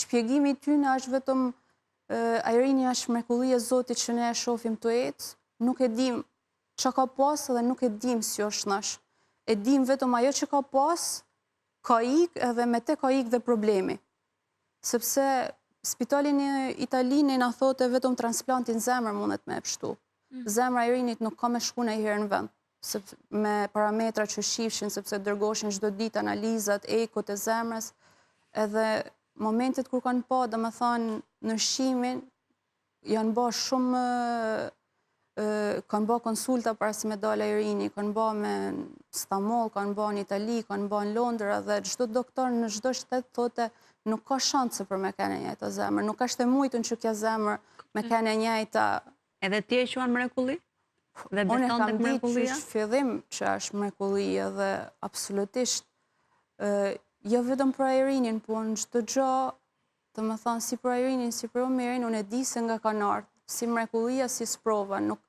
shpjegimi i tyne është vetëm Ireni është mrekullia e Zotit që ne e shohim të ecë, nuk e dim çka ka pas dhe nuk e dim si është nash. E dim vetëm ajo që ka pas, ka ik edhe me te ka ik dhe problemi. Sepse spitalin e Italinë na thotë vetëm transplantin zemër mundet me e pështu. Zemra e Irenit nuk ka me shku ndonjëherë në vend, me parametra që shifshin, sepse dërgoshin çdo ditë analizat, ekot e zemrës, edhe momentet kur kanë pa, domethënë ndryshimin, janë bë shumë kanë bë konsulta para se me dalë Ireni, kanë bë me Stamboll, kanë bë në Itali, kanë bë në Londër, dhe çdo doktor në çdo shtet thotë nuk ka shanse për me kanë njëjta zemër, nuk është e mujtun që kjo zemër me kanë njëjta. Edhe ti e quan mrekulli? Dhe Unë beson tek kam ditë që mrekullia? është fillim që është mrekulli dhe absolutisht jo vetëm për Irenin, por në çdo gjë, domethënë si për Irenin, si për Omerin, unë e di se nga kanë ardhur, si mrekullia, si sprova,